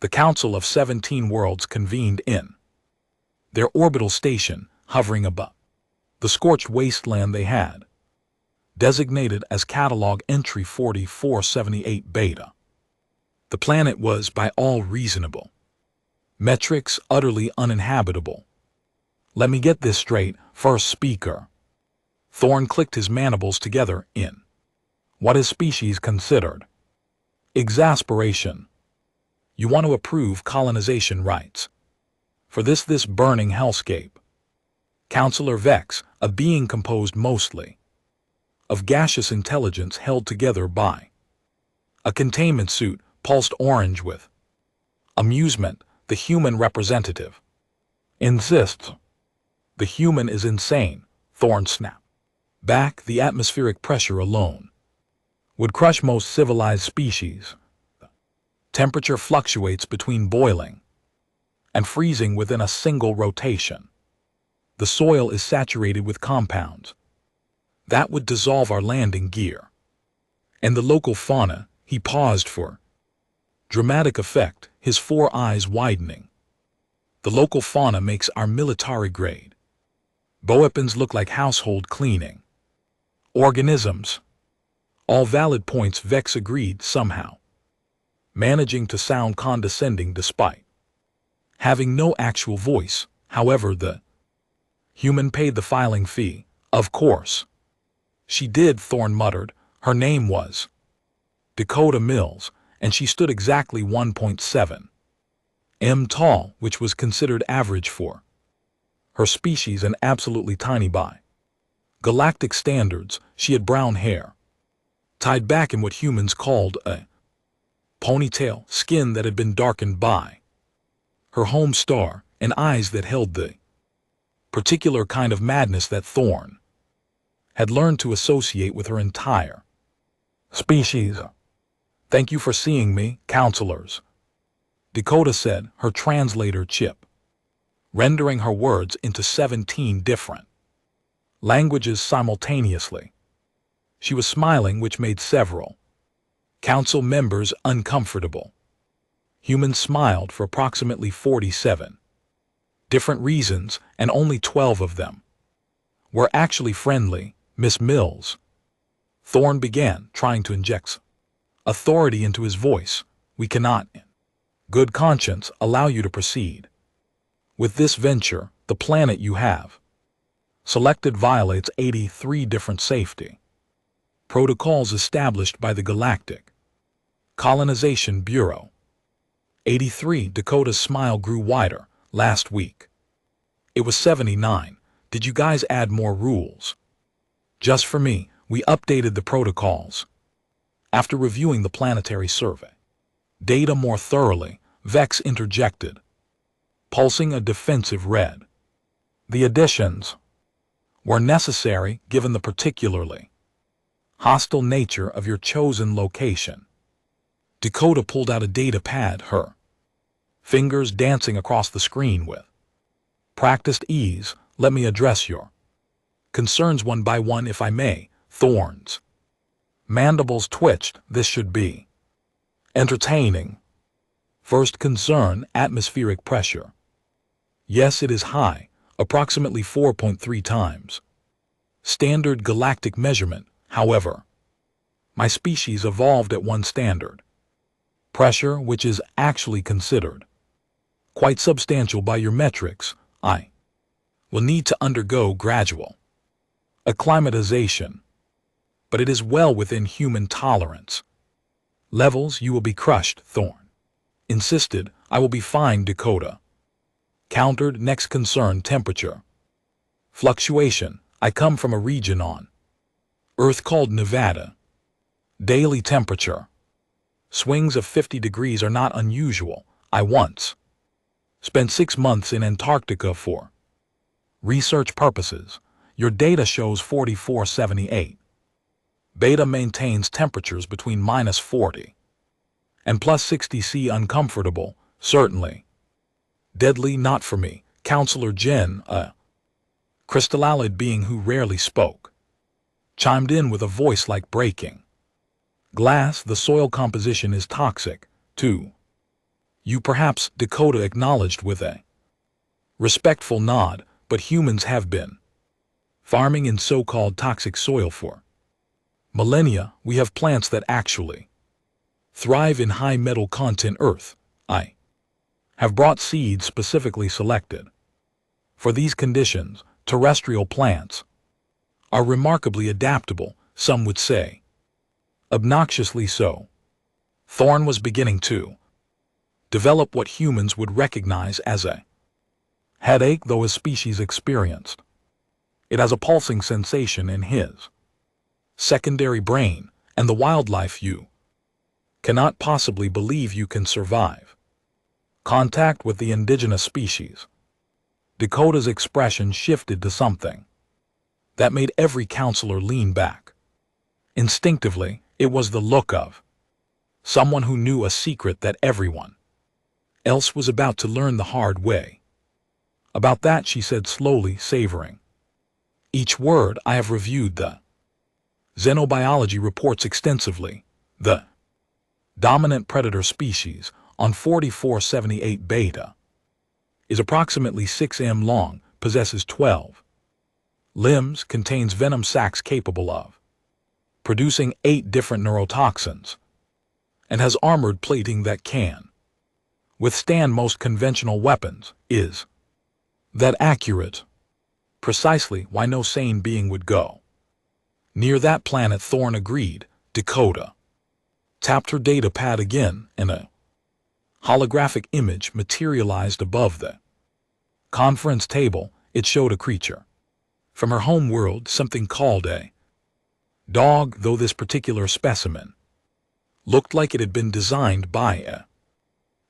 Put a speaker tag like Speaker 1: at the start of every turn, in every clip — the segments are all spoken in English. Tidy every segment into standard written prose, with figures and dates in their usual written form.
Speaker 1: The Council of 17 Worlds convened in their orbital station, hovering above the scorched wasteland they had designated as Catalog Entry 4478 Beta. The planet was, by all reasonable metrics, utterly uninhabitable. Let me get this straight, first speaker. Thorn clicked his mandibles together in what his species considered exasperation. You want to approve colonization rights for this burning hellscape. Counselor Vex, a being composed mostly of gaseous intelligence held together by a containment suit pulsed orange with amusement, the human representative insists. The human is insane, Thorn snapped back. The atmospheric pressure alone would crush most civilized species. Temperature fluctuates between boiling and freezing within a single rotation. The soil is saturated with compounds that would dissolve our landing gear. And the local fauna, he paused for dramatic effect, his four eyes widening. The local fauna makes our military grade weapons look like household cleaning organisms. All valid points, Vex agreed somehow, managing to sound condescending despite having no actual voice. However, the human paid the filing fee, of course. She did, Thorn muttered. Her name was Dakota Mills, and she stood exactly 1.7 m tall, which was considered average for her species and absolutely tiny by galactic standards. She had brown hair, tied back in what humans called a ponytail, skin that had been darkened by her home star, and eyes that held the particular kind of madness that Thorn had learned to associate with her entire species. Thank you for seeing me, counselors, Dakota said, her translator chip rendering her words into 17 different languages simultaneously. She was smiling, which made several council members uncomfortable. Humans smiled for approximately 47 different reasons, and only 12 of them were actually friendly. Miss Mills, Thorn began, trying to inject authority into his voice, we cannot, in good conscience, allow you to proceed with this venture. The planet you have selected violates 83 different safety protocols established by the Galactic Colonization Bureau. 83. Dakota's smile grew wider. Last week it was 79. Did you guys add more rules? Just for me, we updated the protocols after reviewing the planetary survey data more thoroughly, Vex interjected, pulsing a defensive red. The additions were necessary given the particularly hostile nature of your chosen location. Dakota pulled out a data pad, her fingers dancing across the screen with practiced ease. Let me address your concerns one by one, if I may. Thorn's mandibles twitched. This should be entertaining. First concern, atmospheric pressure. Yes, it is high, approximately 4.3 times standard galactic measurement. However, my species evolved at one standard pressure, which is actually considered quite substantial by your metrics. I will need to undergo gradual acclimatization, but it is well within human tolerance levels. You will be crushed, Thorn insisted. I will be fine, Dakota countered. Next concern, temperature fluctuation. I come from a region on Earth called Nevada. Daily temperature swings of 50 degrees are not unusual. I once spent 6 months in Antarctica for research purposes. Your data shows 4478. Beta maintains temperatures between -40 and +60 C. Uncomfortable, certainly. Deadly not for me. Counselor Jen, a crystallid being who rarely spoke, chimed in with a voice like breaking glass. The soil composition is toxic, too. You perhaps, Dakota acknowledged with a respectful nod, but humans have been farming in so-called toxic soil for millennia. We have plants that actually thrive in high metal content earth. I have brought seeds specifically selected for these conditions. Terrestrial plants are remarkably adaptable, some would say. Obnoxiously so. Thorn was beginning to develop what humans would recognize as a headache, though his species experienced it as a pulsing sensation in his secondary brain, and the wildlife you cannot possibly believe you can survive contact with the indigenous species. Dakota's expression shifted to something that made every counselor lean back. Instinctively, it was the look of someone who knew a secret that everyone else was about to learn the hard way. About that, she said slowly, savoring each word. I have reviewed the xenobiology reports extensively. The dominant predator species on 4478 beta is approximately 6 m long, possesses 12 limbs, contains venom sacs capable of producing 8 different neurotoxins, and has armored plating that can withstand most conventional weapons. Is that accurate? Precisely why no sane being would go near that planet, Thorn agreed. Dakota tapped her data pad again, and a holographic image materialized above the conference table. It showed a creature from her home world, something called a dog, though this particular specimen looked like it had been designed by a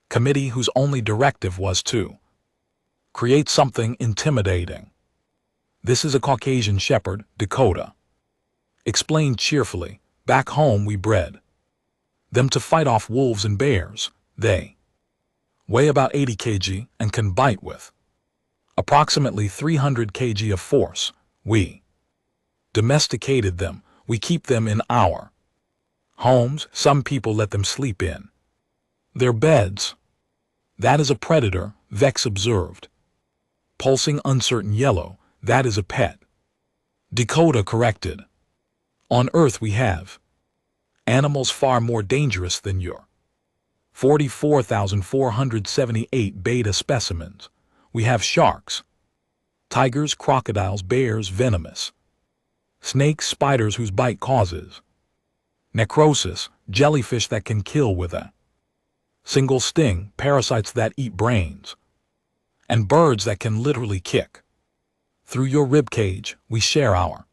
Speaker 1: committee whose only directive was to create something intimidating. This is a Caucasian shepherd, Dakota explained cheerfully. Back home we bred them to fight off wolves and bears. They weigh about 80 kg and can bite with approximately 300 kg of force. We domesticated them. We keep them in our homes. Some people let them sleep in their beds. That is a predator, Vex observed. Pulsing uncertain yellow, that is a pet, Dakota corrected. On Earth we have animals far more dangerous than your 44,478 beta specimens. We have sharks, tigers, crocodiles, bears, venomous snakes, spiders whose bite causes necrosis, jellyfish that can kill with a single sting, parasites that eat brains, and birds that can literally kick through your rib cage. We share our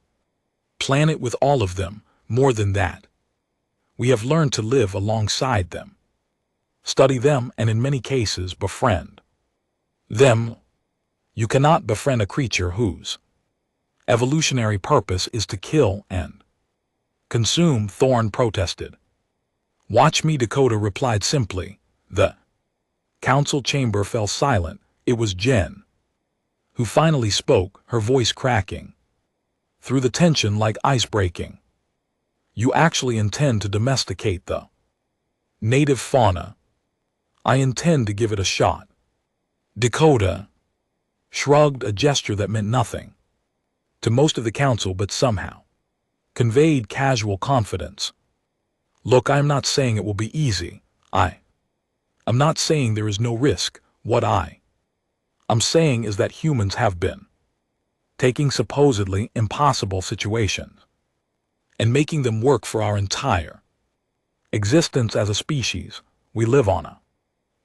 Speaker 1: planet with all of them. More than that, we have learned to live alongside them, study them, and in many cases befriend them. You cannot befriend a creature whose evolutionary purpose is to kill and consume, Thorn protested. Watch me, Dakota replied simply. The council chamber fell silent. It was Jen who finally spoke, her voice cracking through the tension like ice breaking. You actually intend to domesticate the native fauna? I intend to give it a shot. Dakota shrugged, a gesture that meant nothing to most of the council but somehow conveyed casual confidence. Look, I'm not saying it will be easy. I'm not saying there is no risk. What I'm saying is that humans have been taking supposedly impossible situations and making them work for our entire existence as a species. We live on a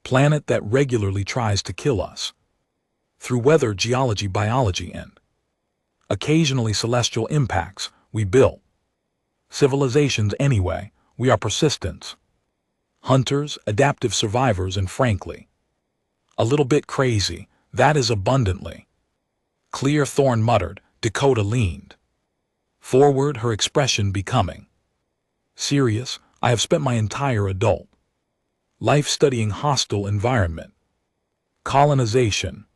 Speaker 1: planet that regularly tries to kill us through weather, geology, biology, and occasionally celestial impacts. We built civilizations anyway. We are persistence, hunters, adaptive survivors, and frankly, a little bit crazy. That is abundantly clear, Thorn muttered. Dakota leaned forward, her expression becoming serious. I have spent my entire adult life studying hostile environment colonization.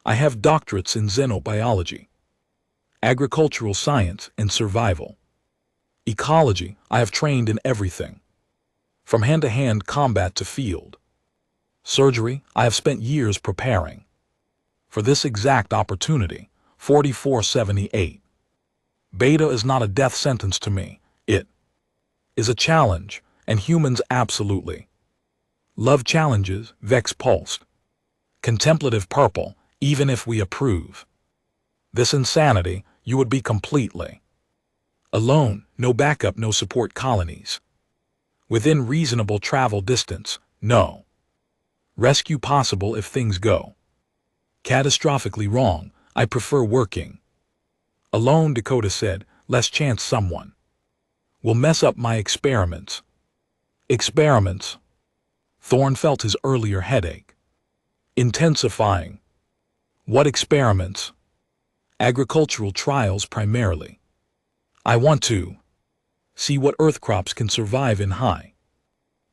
Speaker 1: I have doctorates in xenobiology, agricultural science, and survival ecology. I have trained in everything from hand-to-hand combat to field Surgery, I have spent years preparing. For this exact opportunity, 4478. Beta is not a death sentence to me. It is a challenge, and humans absolutely love challenges. Vex pulsed. Contemplative purple, even if we approve this insanity, you would be completely alone, no backup, no support colonies. Within reasonable travel distance, no rescue possible if things go catastrophically wrong. I prefer working alone, Dakota said, less chance someone will mess up my experiments. Experiments? Thorne felt his earlier headache intensifying. What experiments? Agricultural trials primarily. I want to see what earth crops can survive in high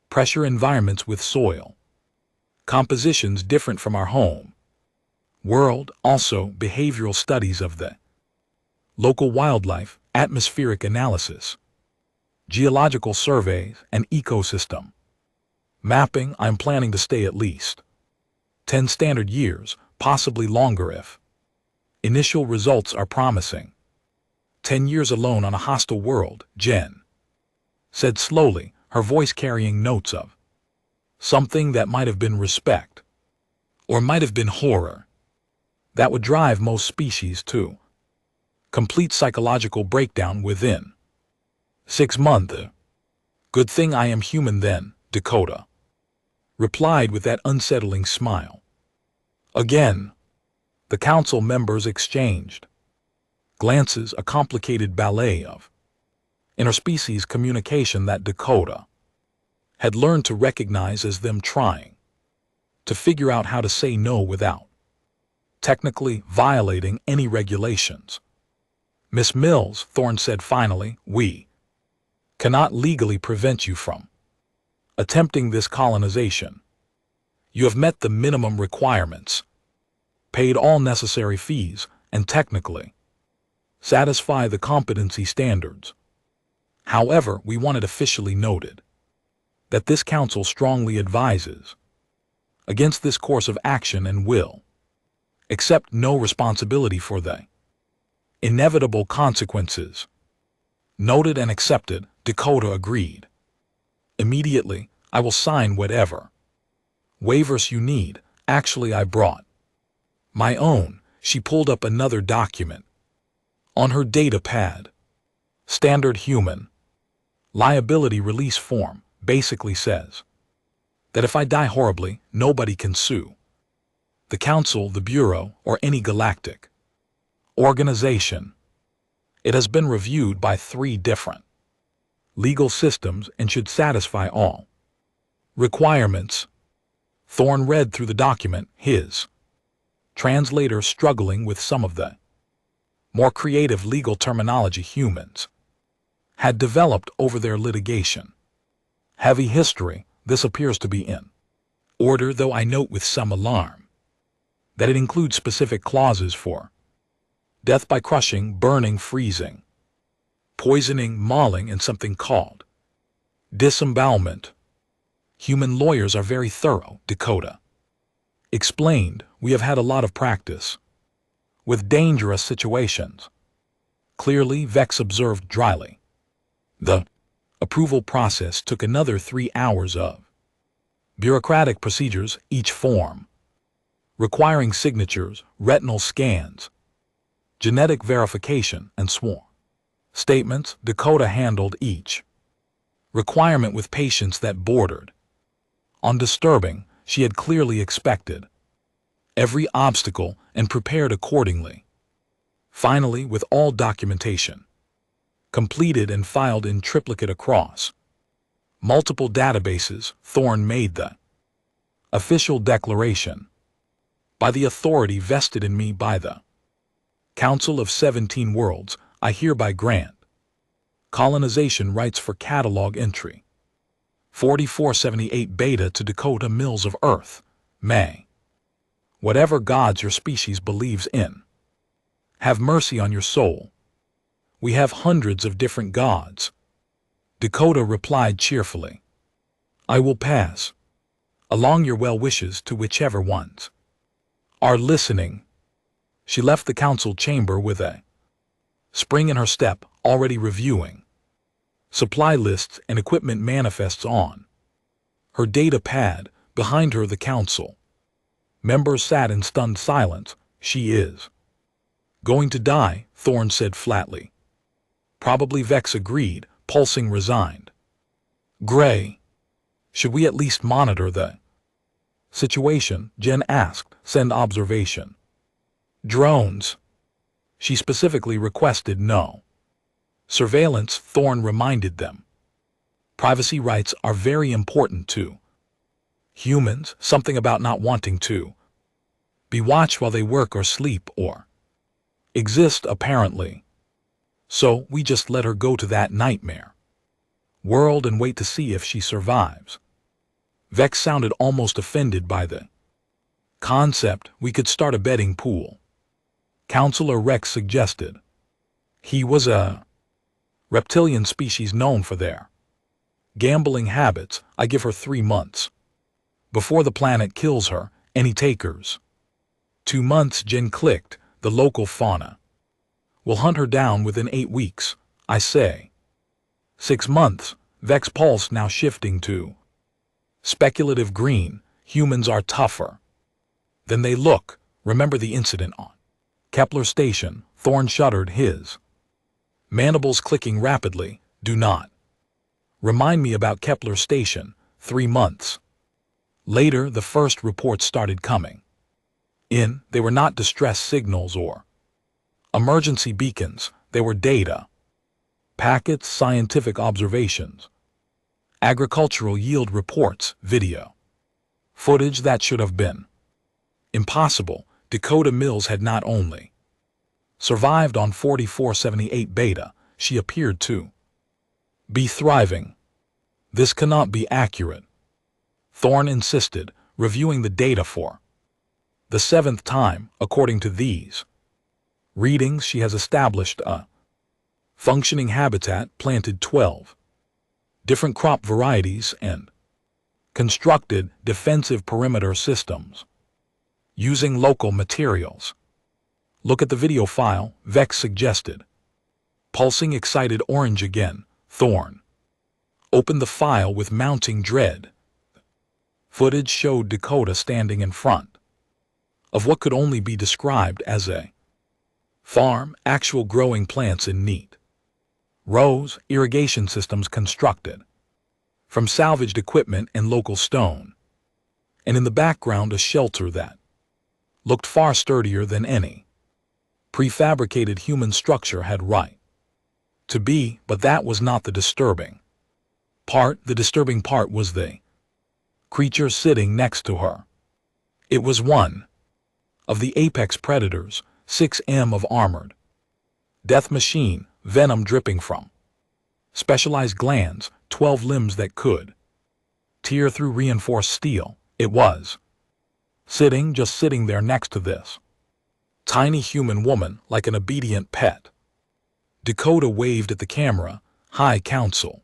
Speaker 1: pressure environments with soil compositions different from our home world, also behavioral studies of the local wildlife, atmospheric analysis, geological surveys, and ecosystem mapping. I'm planning to stay at least 10 standard years, possibly longer if initial results are promising. 10 years alone on a hostile world, Jen said slowly, her voice carrying notes of something that might have been respect, or might have been horror. That would drive most species to complete psychological breakdown within 6 months. Good thing I am human then, Dakota replied with that unsettling smile. Again, the council members exchanged glances, a complicated ballet of interspecies communication that Dakota had learned to recognize as them trying to figure out how to say no without technically violating any regulations. Miss Mills, Thorne said finally, we cannot legally prevent you from attempting this colonization. You have met the minimum requirements, paid all necessary fees, and technically satisfy the competency standards. However, we want it officially noted that this council strongly advises against this course of action and will accept no responsibility for the inevitable consequences. Noted and accepted, Dakota agreed. Immediately, I will sign whatever waivers you need. Actually, I brought my own. She pulled up another document on her data pad. Standard human liability release form basically says that if I die horribly, nobody can sue the council, the bureau, or any galactic organization. It has been reviewed by 3 different legal systems and should satisfy all requirements. Thorne read through the document, his translator struggling with some of the more creative legal terminology humans had developed over their litigation. Heavy history, this appears to be in order, though I note with some alarm that it includes specific clauses for death by crushing, burning, freezing, poisoning, mauling, and something called disembowelment. Human lawyers are very thorough, Dakota explained. We have had a lot of practice with dangerous situations. Clearly, Vex observed dryly. The approval process took another 3 hours of bureaucratic procedures, each form requiring signatures, retinal scans, genetic verification, and sworn statements. Dakota handled each requirement with patience that bordered on disturbing. She had clearly expected every obstacle and prepared accordingly. Finally, with all documentation completed and filed in triplicate across multiple databases, Thorne made the official declaration. By the authority vested in me by the Council of 17 Worlds, I hereby grant colonization rights for catalog entry 4478 Beta to Dakota Mills of Earth, May. Whatever gods your species believes in, have mercy on your soul. We have hundreds of different gods. Dakota replied cheerfully. I will pass along your well wishes to whichever ones are listening. She left the council chamber with a spring in her step, already reviewing supply lists and equipment manifests on her data pad. Behind her, the council members sat in stunned silence. She is going to die, Thorne said flatly. Probably, Vex agreed, pulsing resigned. Gray, should we at least monitor the situation? Jen asked. Send observation drones. She specifically requested no surveillance, Thorne reminded them. Privacy rights are very important to humans, something about not wanting to be watched while they work or sleep or exist, apparently. So we just let her go to that nightmare world and wait to see if she survives. Vex sounded almost offended by the concept. We could start a betting pool, Counselor Rex suggested. He was a reptilian species known for their gambling habits. I give her 3 months before the planet kills her. Any takers? 2 months, Jen clicked. The local fauna will hunt her down within 8 weeks, I say. 6 months, Vex pulse now shifting to speculative green. Humans are tougher than they look. Remember the incident on Kepler Station? Thorne shuddered, his mandibles clicking rapidly. Do not remind me about Kepler Station. 3 months later, the first reports started coming in. They were not distress signals or emergency beacons. They were data packets, scientific observations, agricultural yield reports, video footage that should have been impossible. Dakota Mills had not only survived on 4478 beta, she appeared to be thriving. This cannot be accurate, Thorne insisted, reviewing the data for the 7th time. According to these readings, she has established a functioning habitat, planted 12 different crop varieties, and constructed defensive perimeter systems using local materials. Look at the video file, Vex suggested. Pulsing excited orange again, Thorne opened the file with mounting dread. Footage showed Dakota standing in front of what could only be described as a farm, actual growing plants in neat rows, irrigation systems constructed from salvaged equipment and local stone, and in the background a shelter that looked far sturdier than any prefabricated human structure had right to be. But that was not the disturbing part. The disturbing part was the creature sitting next to her. It was one of the apex predators, 6M of armored death machine, venom dripping from specialized glands, 12 limbs that could tear through reinforced steel. It was just sitting there next to this tiny human woman like an obedient pet. Dakota waved at the camera. Hi, Council.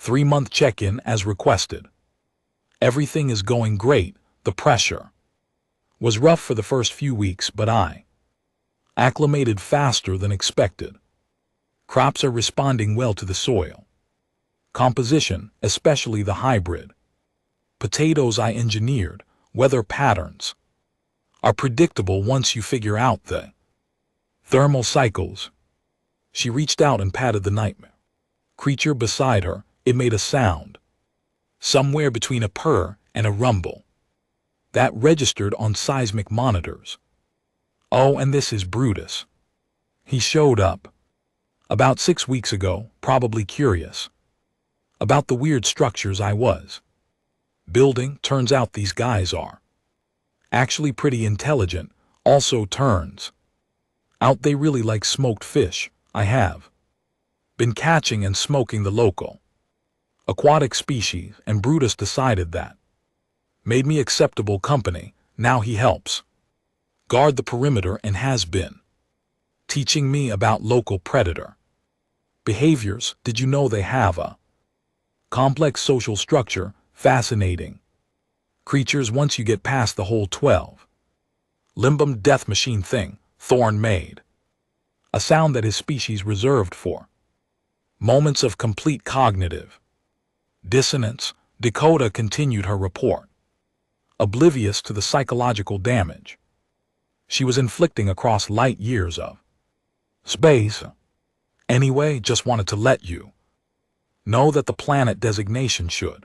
Speaker 1: 3-month check-in as requested. Everything is going great. The pressure was rough for the first few weeks, but I acclimated faster than expected. Crops are responding well to the soil composition, especially the hybrid potatoes I engineered. Weather patterns are predictable once you figure out the thermal cycles. She reached out and patted the nightmare creature beside her. It made a sound somewhere between a purr and a rumble that registered on seismic monitors. Oh, and this is Brutus. He showed up about 6 weeks ago, probably curious about the weird structures I was building. Turns out these guys are actually pretty intelligent. Also turns out they really like smoked fish. I have been catching and smoking the local aquatic species, and Brutus decided that made me acceptable company. Now he helps guard the perimeter and has been teaching me about local predator behaviors. Did you know they have a complex social structure? Fascinating. Creatures once you get past the whole 12. Limbum death machine thing, Thorne made. A sound that his species reserved for moments of complete cognitive dissonance. Dakota continued her report, oblivious to the psychological damage she was inflicting across light years of space. Anyway, just wanted to let you know that the planet designation should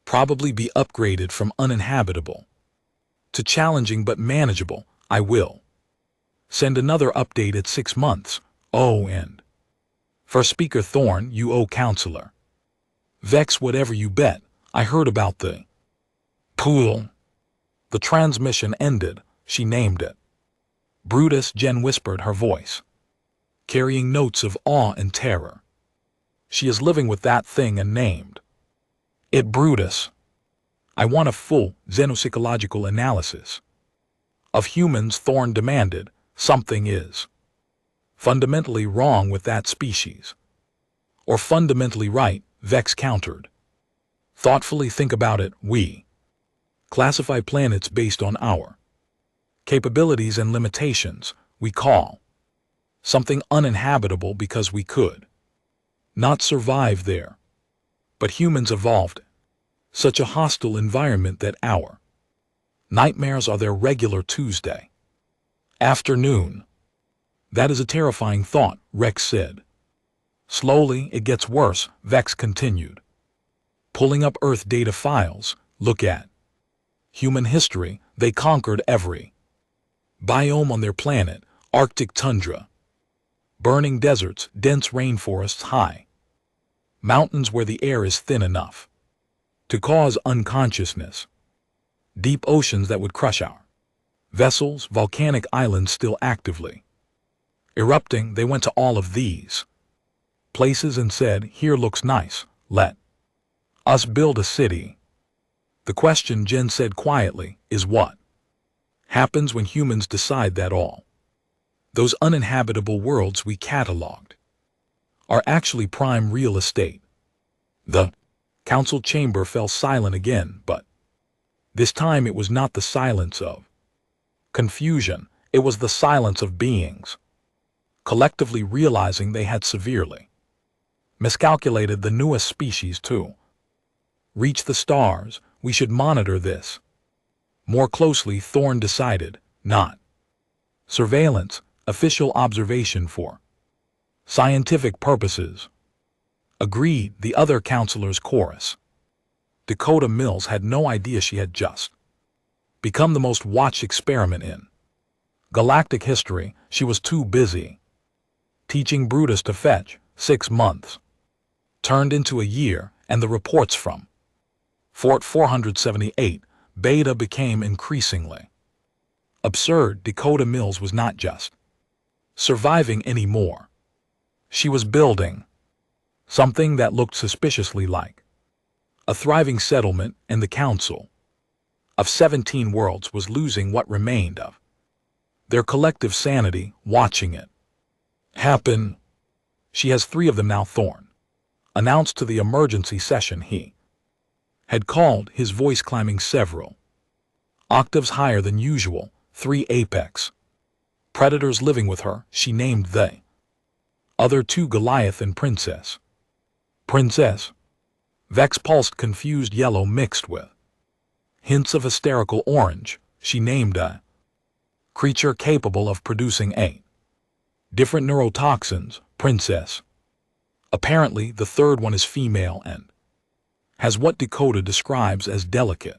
Speaker 1: probably be upgraded from uninhabitable to challenging but manageable. I will send another update at 6 months. Oh, and for Speaker Thorne, you owe Counselor Vex whatever you bet. I heard about the pool. The transmission ended. She named it Brutus. Jen whispered, her voice carrying notes of awe and terror. She is living with that thing and named it Brutus. I want a full xenopsychological analysis of humans. Thorne demanded. Something is fundamentally wrong with that species. Or fundamentally right, Vex countered. Thoughtfully think about it. We classify planets based on our capabilities and limitations. We call something uninhabitable because we could not survive there. But humans evolved such a hostile environment that our nightmares are their regular Tuesday afternoon. That is a terrifying thought, Rex said. Slowly, it gets worse, Vex continued, pulling up Earth data files. Look at human history. They conquered every biome on their planet: Arctic tundra, burning deserts, dense rainforests, high mountains where the air is thin enough to cause unconsciousness, deep oceans that would crush our vessels, volcanic islands still actively erupting. They went to all of these places and said, here looks nice, let us build a city. The question, Jen said quietly, is what happens when humans decide that all those uninhabitable worlds we cataloged are actually prime real estate? The council chamber fell silent again, but this time it was not the silence of confusion. It was the silence of beings collectively realizing they had severely miscalculated the newest species to reach the stars. We should monitor this more closely, Thorne decided. Not surveillance, official observation for scientific purposes. Agreed, the other counselors chorus. Dakota Mills had no idea she had just become the most watched experiment in galactic history. She was too busy teaching Brutus to fetch. 6 months turned into a year, and the reports from Fort 478 Beta became increasingly absurd. Dakota Mills was not just surviving anymore. She was building something that looked suspiciously like a thriving settlement, and the Council of 17 Worlds was losing what remained of their collective sanity watching it happen. She has 3 of them now, Thorne announced to the emergency session he had called, his voice climbing several octaves higher than usual. 3 apex predators living with her. She named the other 2 Goliath and Princess. Princess? Vex pulsed, confused yellow mixed with hints of hysterical orange. She named a creature capable of producing 8 different neurotoxins. Princess. Apparently, the third one is female and has what Dakota describes as delicate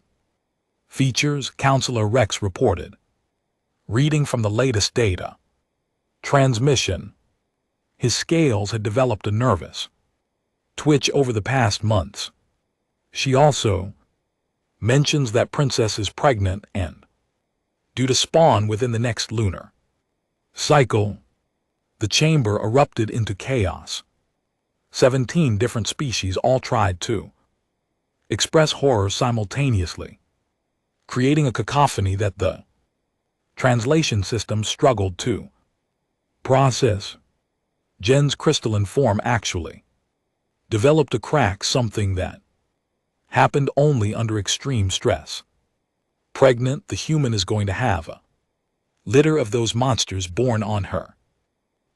Speaker 1: features, Counselor Rex reported, reading from the latest data transmission. His scales had developed a nervous twitch over the past months. She also mentions that Princess is pregnant and due to spawn within the next lunar cycle. The chamber erupted into chaos. 17 different species all tried to express horror simultaneously, creating a cacophony that the translation system struggled to process. Jen's crystalline form actually developed a crack, something that happened only under extreme stress. Pregnant, the human is going to have a litter of those monsters born on her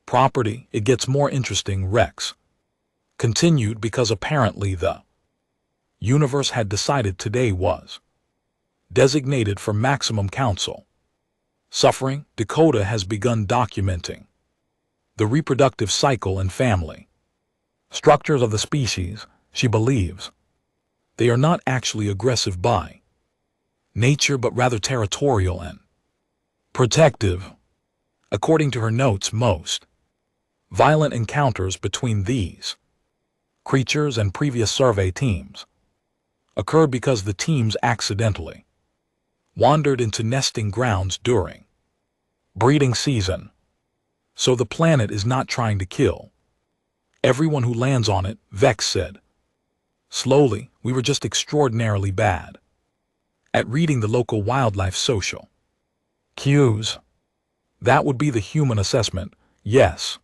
Speaker 1: property. It gets more interesting. Rex continued, because apparently the universe had decided today was designated for maximum council suffering. Dakota has begun documenting the reproductive cycle and family structures of the species. She believes they are not actually aggressive by nature, but rather territorial and protective. According to her notes, most violent encounters between these creatures and previous survey teams occurred because the teams accidentally wandered into nesting grounds during breeding season. So the planet is not trying to kill everyone who lands on it, Vex said. Slowly, we were just extraordinarily bad at reading the local wildlife social cues. That would be the human assessment, yes.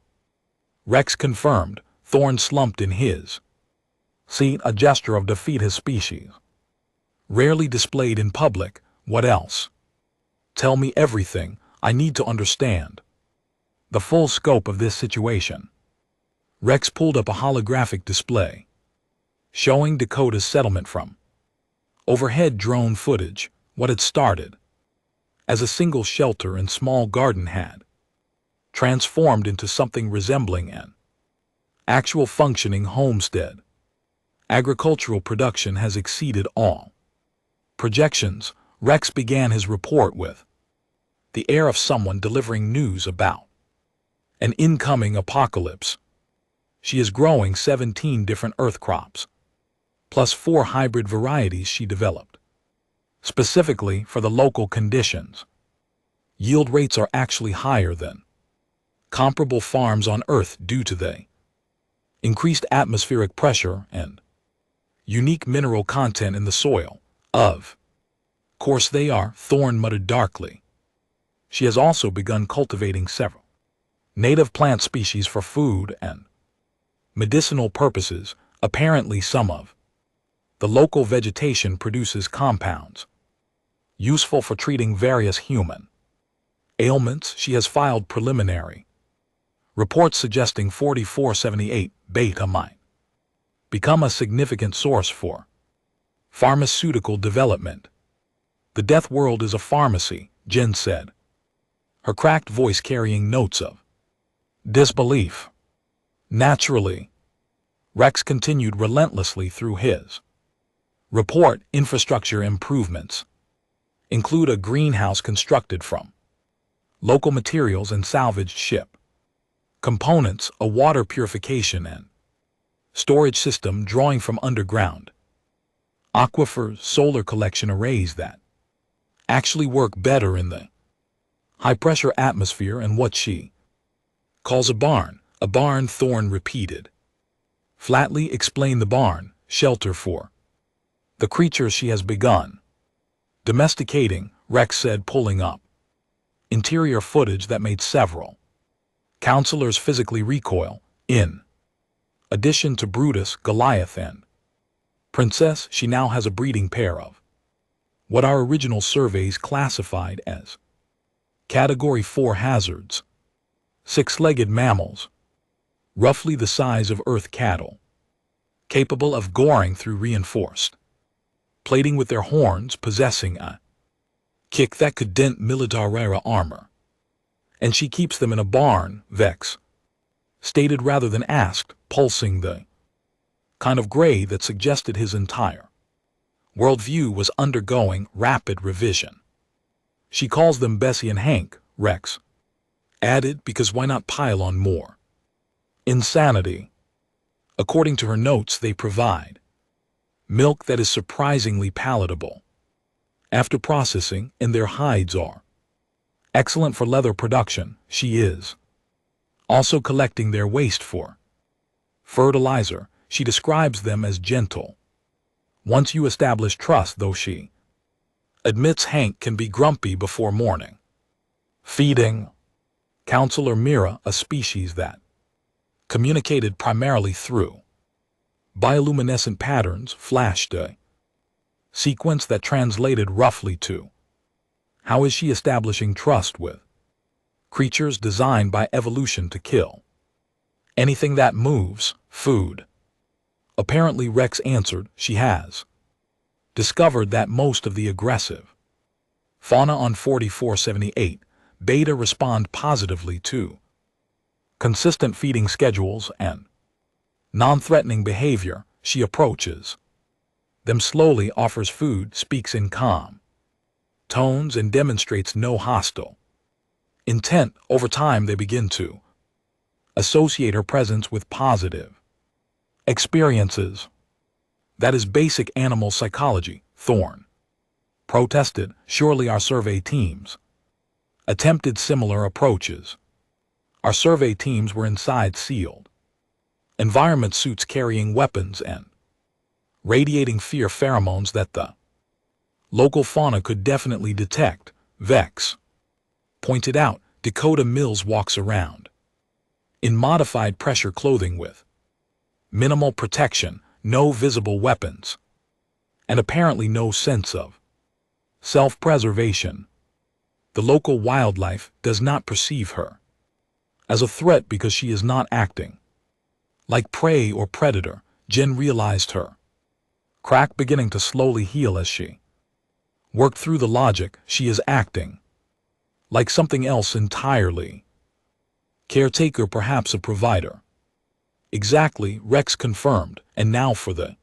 Speaker 1: Rex confirmed. Thorn slumped in his seat, a gesture of defeat. His species rarely displayed in public. What else? Tell me everything. I need to understand the full scope of this situation. Rex pulled up a holographic display showing Dakota's settlement from overhead drone footage. What had started as a single shelter and small garden had transformed into something resembling an actual functioning homestead. Agricultural production has exceeded all projections. Rex began his report with the air of someone delivering news about an incoming apocalypse. She is growing 17 different earth crops, plus 4 hybrid varieties she developed specifically for the local conditions. Yield rates are actually higher than comparable farms on Earth due to the increased atmospheric pressure and unique mineral content in the soil. Of course they are, Thorn muttered darkly. She has also begun cultivating several native plant species for food and medicinal purposes. Apparently some of the local vegetation produces compounds useful for treating various human ailments. She has filed preliminary reports suggesting 4478 beta might become a significant source for pharmaceutical development. The death world is a pharmacy, Jen said, her cracked voice carrying notes of disbelief. Naturally, Rex continued relentlessly through his report. Infrastructure improvements include a greenhouse constructed from local materials and salvaged ship components, a water purification and storage system drawing from underground aquifers, solar collection arrays that actually work better in the high-pressure atmosphere, and what she calls a barn. A barn, Thorn repeated. Flatly, explain the barn, shelter for the creatures she has begun domesticating, Rex said, pulling up interior footage that made several counselors physically recoil. In addition to Brutus, Goliath, and Princess, she now has a breeding pair of what our original surveys classified as Category 4 hazards, 6-legged mammals, roughly the size of earth cattle, capable of goring through reinforced plating with their horns, possessing a kick that could dent military armor. And she keeps them in a barn, Vex stated rather than asked, pulsing the kind of gray that suggested his entire worldview was undergoing rapid revision. She calls them Bessie and Hank, Rex added, because why not pile on more insanity? According to her notes, they provide milk that is surprisingly palatable after processing, and their hides are excellent for leather production. She is also collecting their waste for fertilizer. She describes them as gentle once you establish trust, though she admits Hank can be grumpy before morning feeding. Counselor Mira, a species that communicated primarily through bioluminescent patterns, flashed a sequence that translated roughly to, how is she establishing trust with creatures designed by evolution to kill anything that moves, food? Apparently Rex answered she has discovered that most of the aggressive fauna on 4478 Beta respond positively to consistent feeding schedules and non-threatening behavior. She approaches them slowly, offers food, speaks in calm tones, and demonstrates no hostile intent. Over time, they begin to associate her presence with positive experiences. That is basic animal psychology. Thorne protested. Surely our survey teams attempted similar approaches. Our survey teams were inside sealed environment suits carrying weapons and radiating fear pheromones that the local fauna could definitely detect. Vex pointed out. Dakota Mills walks around in modified pressure clothing with minimal protection, no visible weapons, and apparently no sense of self-preservation. The local wildlife does not perceive her as a threat because she is not acting like prey or predator. Jen realized her crack beginning to slowly heal as she worked through the logic. She is acting like something else entirely. Caretaker, perhaps a provider. Exactly, Rex confirmed. And now for the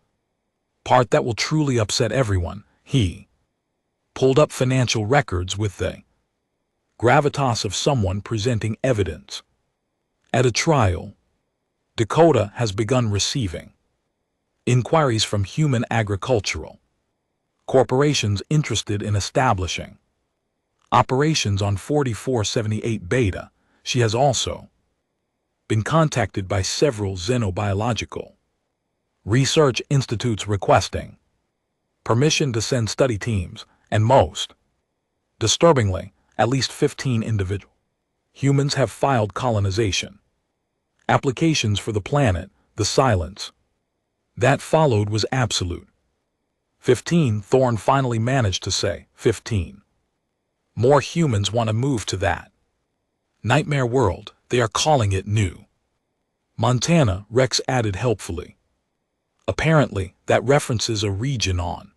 Speaker 1: part that will truly upset everyone. He pulled up financial records with the gravitas of someone presenting evidence at a trial. Dakota has begun receiving inquiries from human agricultural corporations interested in establishing operations on 4478 Beta. She has also been contacted by several xenobiological research institutes requesting permission to send study teams, and most disturbingly, at least 15 individual humans have filed colonization applications for the planet. The silence that followed was absolute. 15, Thorne finally managed to say. 15 more humans want to move to that nightmare world. They are calling it New Montana, Rex added helpfully. Apparently, that references a region on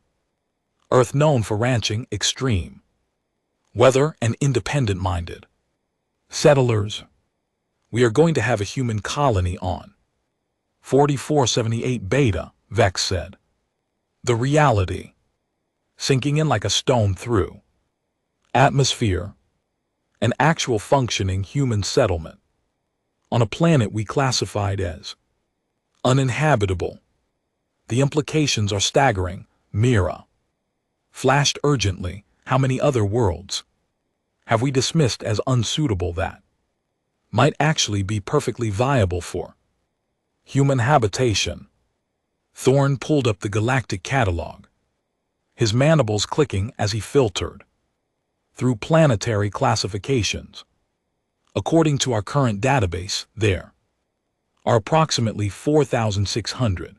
Speaker 1: Earth known for ranching, extreme weather, and independent-minded settlers. We are going to have a human colony on 4478 Beta, Vex said. The reality sinking in like a stone through atmosphere. An actual functioning human settlement on a planet we classified as uninhabitable. The implications are staggering. Mira flashed urgently. How many other worlds have we dismissed as unsuitable that might actually be perfectly viable for human habitation? Thorne pulled up the galactic catalog, his mandibles clicking as he filtered through planetary classifications. According to our current database, there are approximately 4,600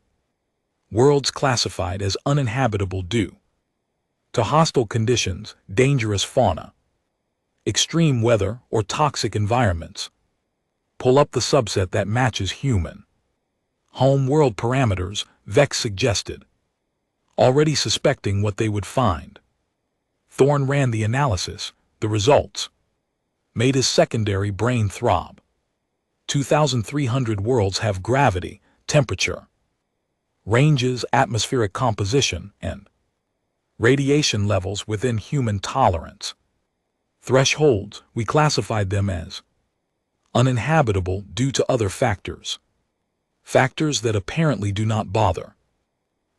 Speaker 1: worlds classified as uninhabitable due to hostile conditions, dangerous fauna, extreme weather, or toxic environments. Pull up the subset that matches human home world parameters, Vex suggested, already suspecting what they would find. Thorne ran the analysis. The results made his secondary brain throb. 2,300 worlds have gravity, temperature ranges, atmospheric composition, and radiation levels within human tolerance thresholds. We classified them as uninhabitable due to other factors that apparently do not bother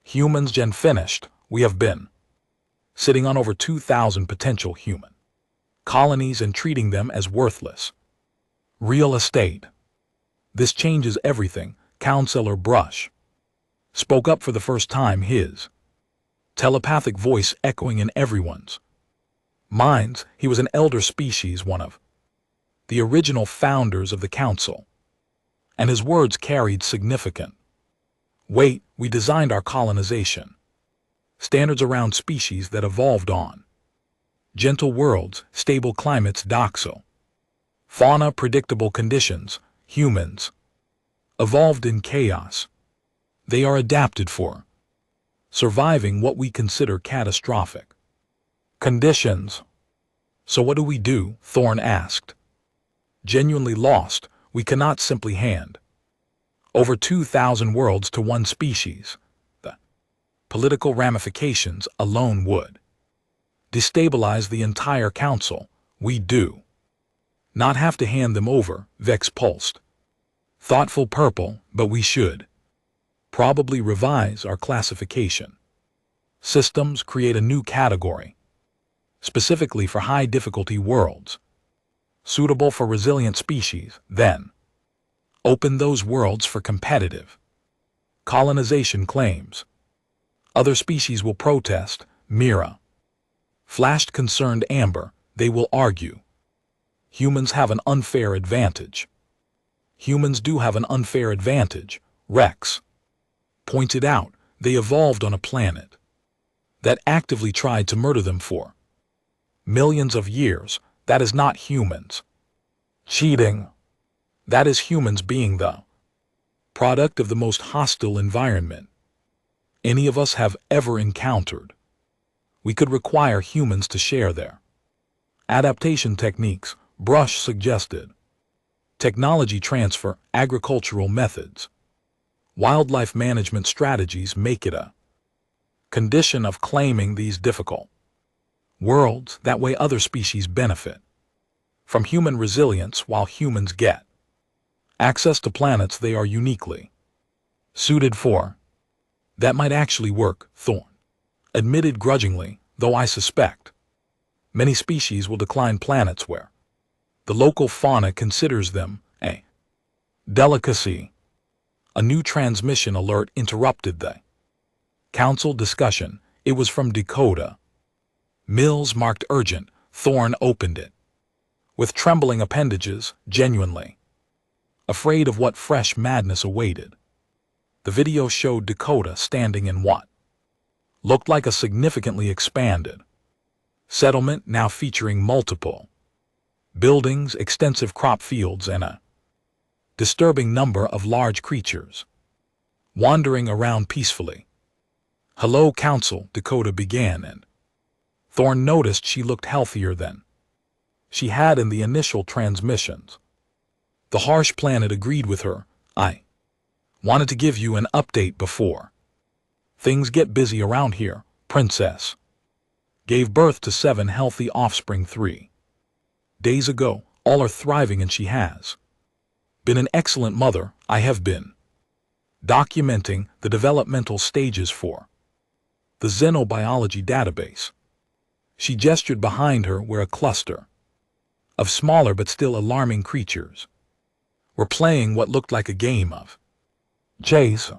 Speaker 1: humans. Jen finished. We have been sitting on over 2,000 potential human colonies and treating them as worthless real estate. This changes everything. Counselor Brush spoke up for the first time, his telepathic voice echoing in everyone's minds. He was an elder species, one of the original founders of the council, and his words carried significant weight. We designed our colonization standards around species that evolved on gentle worlds, stable climates, doxo, fauna, predictable conditions, humans, evolved in chaos. They are adapted for surviving what we consider catastrophic conditions. So what do we do? Thorne asked. Genuinely lost, we cannot simply hand over 2,000 worlds to one species. The political ramifications alone would destabilize the entire council. We do not have to hand them over, Vex pulsed. Thoughtful purple, but we should probably revise our classification systems, create a new category, specifically for high-difficulty worlds, suitable for resilient species, then open those worlds for competitive colonization claims. Other species will protest, Mira flashed concerned Amber. They will argue humans have an unfair advantage. Humans do have an unfair advantage, Rex pointed out. They evolved on a planet that actively tried to murder them for millions of years. That is not humans cheating. That is humans being the product of the most hostile environment any of us have ever encountered. We could require humans to share their adaptation techniques, Brush suggested. Technology transfer, agricultural methods, wildlife management strategies make it a condition of claiming these difficult worlds. That way other species benefit from human resilience while humans get access to planets they are uniquely suited for. That might actually work, Thorne admitted grudgingly, though I suspect many species will decline planets where the local fauna considers them a delicacy. A new transmission alert interrupted the council discussion. It was from Dakota. Mills marked urgent. Thorne opened it with trembling appendages, genuinely afraid of what fresh madness awaited. The video showed Dakota standing in what looked like a significantly expanded settlement, now featuring multiple buildings, extensive crop fields, and a disturbing number of large creatures wandering around peacefully. Hello, Council, Dakota began, and Thorne noticed she looked healthier than she had in the initial transmissions. The harsh planet agreed with her. I wanted to give you an update before things get busy around here. Princess gave birth to 7 healthy offspring 3 days ago. All are thriving and she has been an excellent mother. I have been documenting the developmental stages for the xenobiology database. She gestured behind her where a cluster of smaller but still alarming creatures were playing what looked like a game of chase.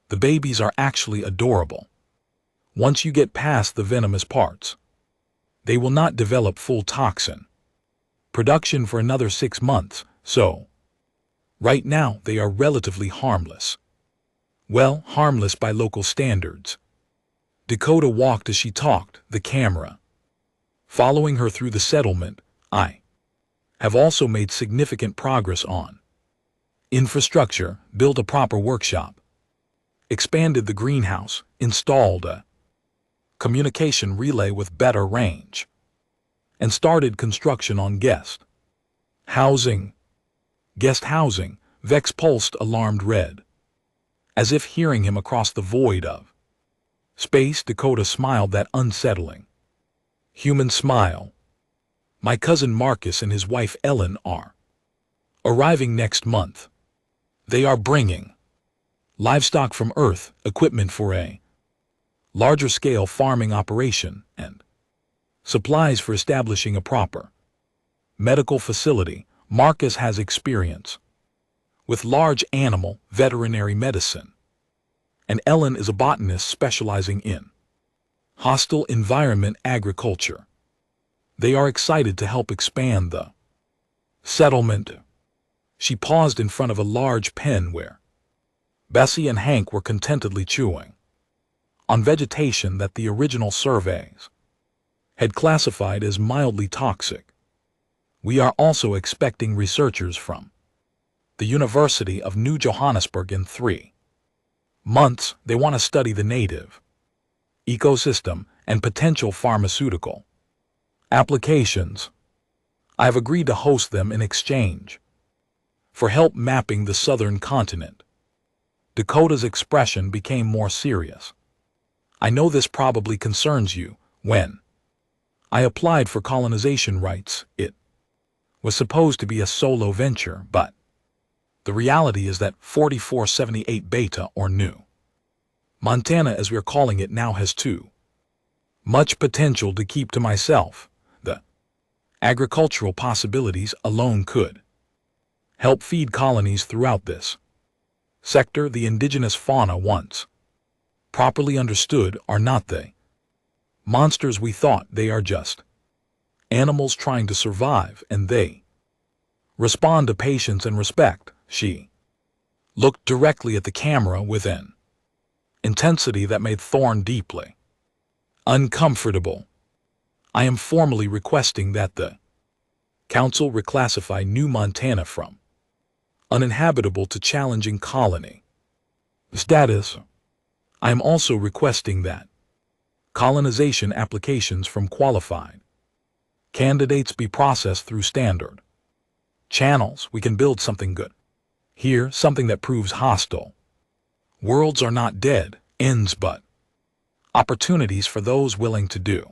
Speaker 1: The babies are actually adorable. Once you get past the venomous parts, they will not develop full toxin production for another 6 months, so right now they are relatively harmless. Well, harmless by local standards. Dakota walked as she talked, the camera following her through the settlement. I have also made significant progress on infrastructure, built a proper workshop, expanded the greenhouse, installed a communication relay with better range, and started construction on guest housing. Guest housing, Vex pulsed, alarmed red, as if hearing him across the void of space. Dakota smiled, that unsettling human smile. My cousin Marcus and his wife Ellen are arriving next month. They are bringing livestock from Earth, equipment for a larger-scale farming operation, and supplies for establishing a proper medical facility. Marcus has experience with large animal veterinary medicine, and Ellen is a botanist specializing in hostile environment agriculture. They are excited to help expand the settlement. She paused in front of a large pen where Bessie and Hank were contentedly chewing on vegetation that the original surveys had classified as mildly toxic. We are also expecting researchers from the University of New Johannesburg in 3 months. They want to study the native ecosystem and potential pharmaceutical applications. I have agreed to host them in exchange for help mapping the southern continent. Dakota's expression became more serious. I know this probably concerns you. When I applied for colonization rights, it was supposed to be a solo venture, but the reality is that 4478 Beta, or New Montana as we're calling it now, has too much potential to keep to myself. The agricultural possibilities alone could help feed colonies throughout this sector. The indigenous fauna, once properly understood, are not the monsters we thought. They are just animals trying to survive, and they respond to patience and respect. She looked directly at the camera with an intensity that made Thorne deeply uncomfortable. I am formally requesting that the Council reclassify New Montana from uninhabitable to challenging colony status. I am also requesting that colonization applications from qualified candidates be processed through standard channels. We can build something good here, something that proves hostile worlds are not dead ends, but opportunities for those willing to do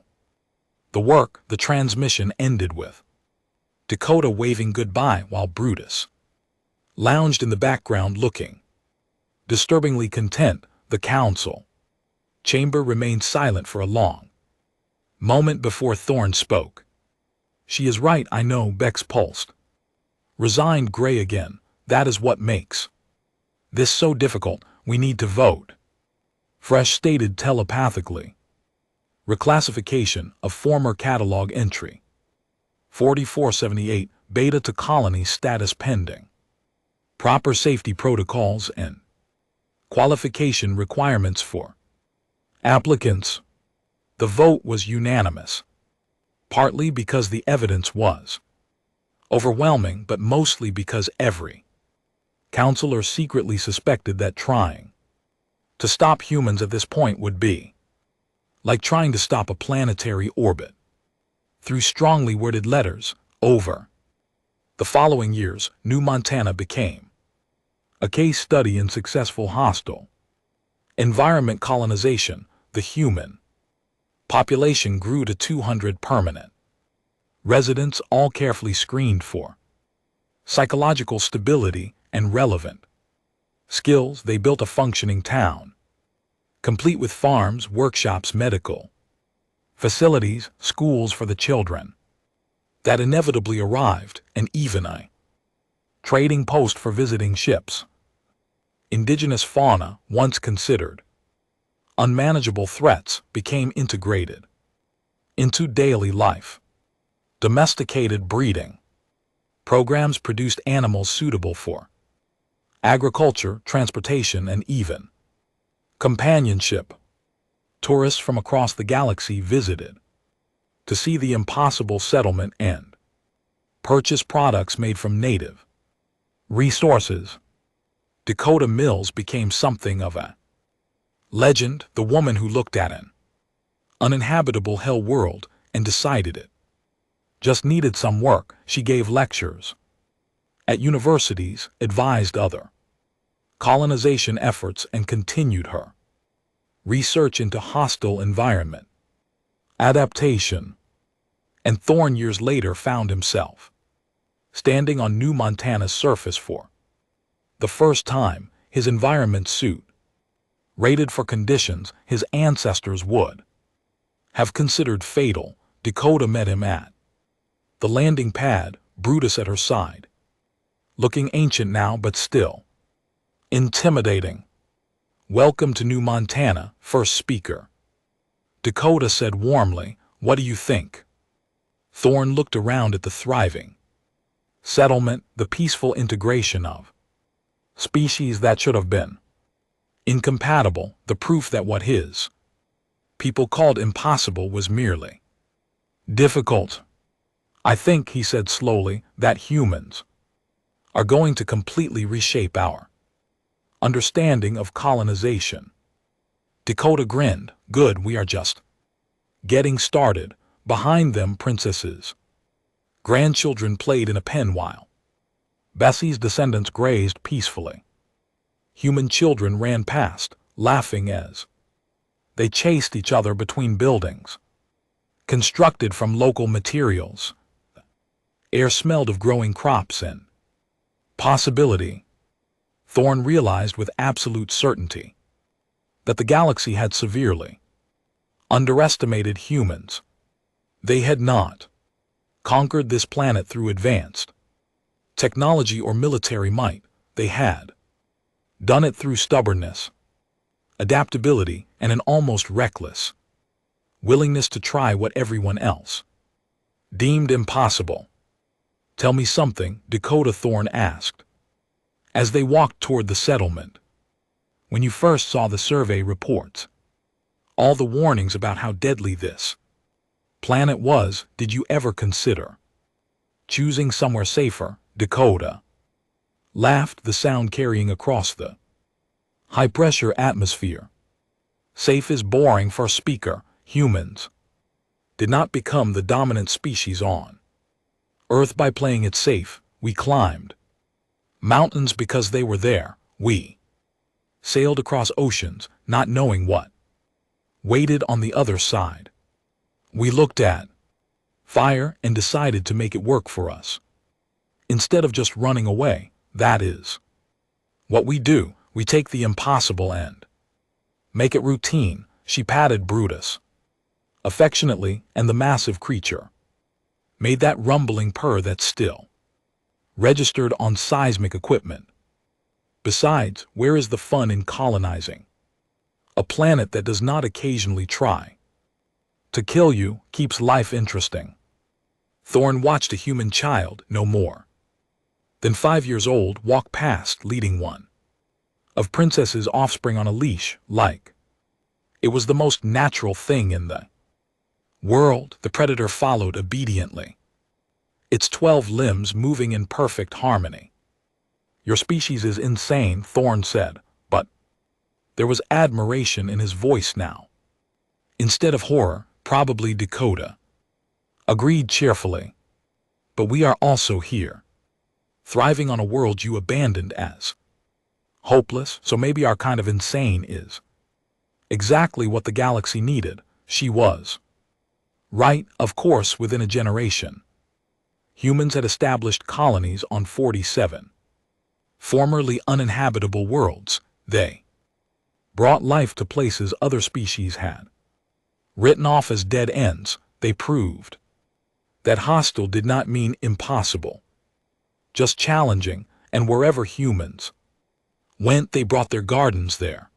Speaker 1: the work. The transmission ended with Dakota waving goodbye while Brutus lounged in the background looking disturbingly content. The council chamber remained silent for a long moment before Thorne spoke. She is right, I know. Bex pulsed, resigned gray again. That is what makes this so difficult. We need to vote. Fresh stated telepathically. Reclassification of former catalog entry 4478 Beta to colony status pending. Proper safety protocols and qualification requirements for applicants. The vote was unanimous, partly because the evidence was overwhelming, but mostly because every counselor secretly suspected that trying to stop humans at this point would be like trying to stop a planetary orbit. Through strongly worded letters, over the following years, New Montana became a case study in successful hostile environment colonization. The human population grew to 200 permanent residents, all carefully screened for psychological stability and relevant skills. They built a functioning town, complete with farms, workshops, medical facilities, schools for the children that inevitably arrived, and even a trading post for visiting ships. Indigenous fauna, once considered unmanageable threats, became integrated into daily life. Domesticated breeding programs produced animals suitable for agriculture, transportation, and even companionship. Tourists from across the galaxy visited to see the impossible settlement and purchase products made from native resources. Dakota Mills became something of a legend. The woman who looked at an uninhabitable hell world and decided it just needed some work. She gave lectures at universities, advised other colonization efforts, and continued her research into hostile environment adaptation. And Thorne years later found himself standing on New Montana's surface for the first time. His environment suit rated for conditions his ancestors would have considered fatal. Dakota met him at the landing pad, Brutus at her side, looking ancient now but still intimidating. "Welcome to New Montana, first speaker," Dakota said warmly. "What do you think?" Thorne looked around at the thriving settlement, the peaceful integration of species that should have been incompatible, the proof that what his people called impossible was merely difficult. I think, he said slowly, that humans are going to completely reshape our understanding of colonization. Dakota grinned. Good, we are just getting started. Behind them, princesses' grandchildren played in a pen while Bessie's descendants grazed peacefully. Human children ran past, laughing as they chased each other between buildings constructed from local materials. Air smelled of growing crops and possibility. Thorne realized with absolute certainty that the galaxy had severely underestimated humans. They had not conquered this planet through advanced technology or military might. They had done it through stubbornness, adaptability, and an almost reckless willingness to try what everyone else deemed impossible. Tell me something, Dakota, Thorne asked, as they walked toward the settlement. When you first saw the survey reports, all the warnings about how deadly this planet was, did you ever consider choosing somewhere safer? Dakota laughed, the sound carrying across the high-pressure atmosphere. Safe is boring for a speaker. Humans did not become the dominant species on Earth by playing it safe. We climbed mountains because they were there. We sailed across oceans, not knowing what waited on the other side. We looked at fire and decided to make it work for us. Instead of just running away, that is what we do. We take the impossible and make it routine. She patted Brutus affectionately, and the massive creature made that rumbling purr that still registered on seismic equipment. Besides, where is the fun in colonizing a planet that does not occasionally try to kill you? Keeps life interesting. Thorne watched a human child, no more than 5 years old, walk past, leading one of Princess's offspring on a leash, like it was the most natural thing in the world. The predator followed obediently, its 12 limbs moving in perfect harmony. Your species is insane, Thorne said, but there was admiration in his voice now, instead of horror. Probably, Dakota agreed cheerfully. But we are also here, thriving on a world you abandoned as hopeless, so maybe our kind of insane is exactly what the galaxy needed. She was right. Of course, within a generation, humans had established colonies on 47 formerly uninhabitable worlds. They brought life to places other species had written off as dead ends. They proved that hostile did not mean impossible, just challenging, and wherever humans went, they brought their gardens there,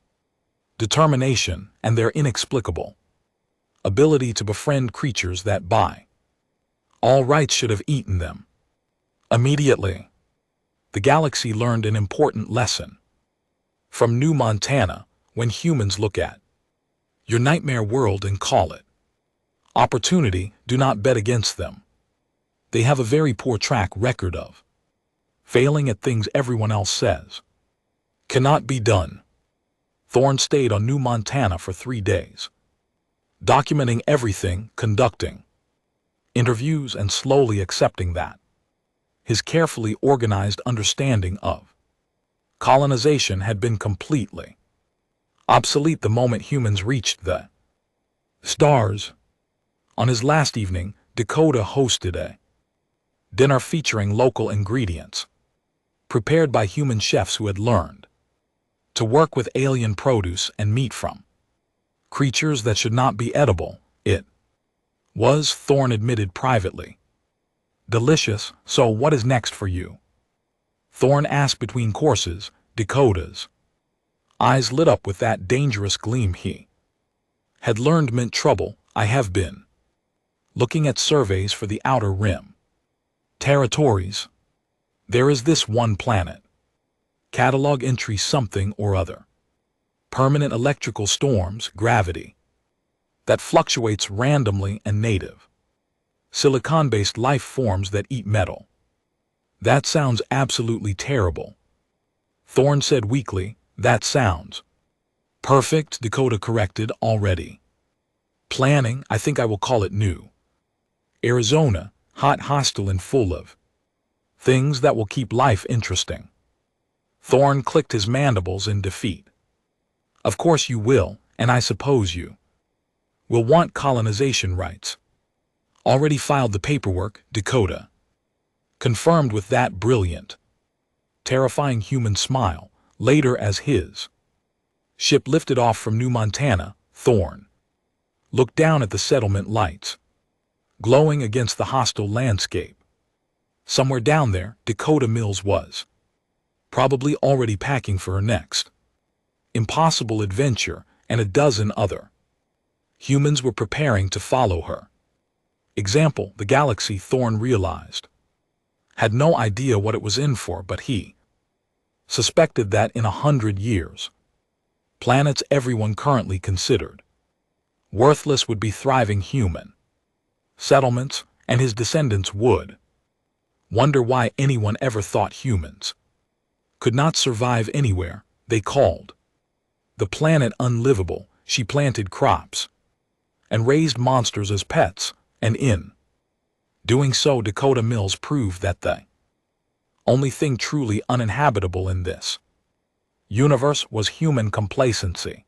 Speaker 1: determination, and their inexplicable ability to befriend creatures that by all rights should have eaten them. Immediately, the galaxy learned an important lesson. From New Montana, when humans look at your nightmare world and call it opportunity, do not bet against them. They have a very poor track record of failing at things everyone else says cannot be done. Thorne stayed on New Montana for 3 days, documenting everything, conducting interviews, and slowly accepting that his carefully organized understanding of colonization had been completely obsolete the moment humans reached the stars. On his last evening, Dakota hosted a dinner featuring local ingredients, prepared by human chefs who had learned to work with alien produce and meat from creatures that should not be edible. It was, Thorne admitted privately, delicious. So what is next for you? Thorne asked between courses. Dakota's eyes lit up with that dangerous gleam he had learned meant trouble. I have been looking at surveys for the Outer Rim territories. There is this one planet. Catalog entry something or other. Permanent electrical storms, gravity that fluctuates randomly and native. Silicon-based life forms that eat metal. That sounds absolutely terrible. Thorne said weakly, that sounds perfect, Dakota corrected already. Planning, I think I will call it new. Arizona, hot, hostile, and full of things that will keep life interesting. Thorne clicked his mandibles in defeat. Of course you will, and I suppose you will want colonization rights. Already filed the paperwork, Dakota confirmed with that brilliant, terrifying human smile, later as his ship lifted off from New Montana. Thorne looked down at the settlement lights, glowing against the hostile landscape. Somewhere down there, Dakota Mills was probably already packing for her next impossible adventure, and a dozen other humans were preparing to follow her. Example, the galaxy, Thorne realized, had no idea what it was in for, but he suspected that in 100 years, planets everyone currently considered worthless would be thriving human settlements, and his descendants would wonder why anyone ever thought humans could not survive anywhere they called the planet unlivable. She planted crops and raised monsters as pets, and in doing so, Dakota Mills proved that the only thing truly uninhabitable in this universe was human complacency.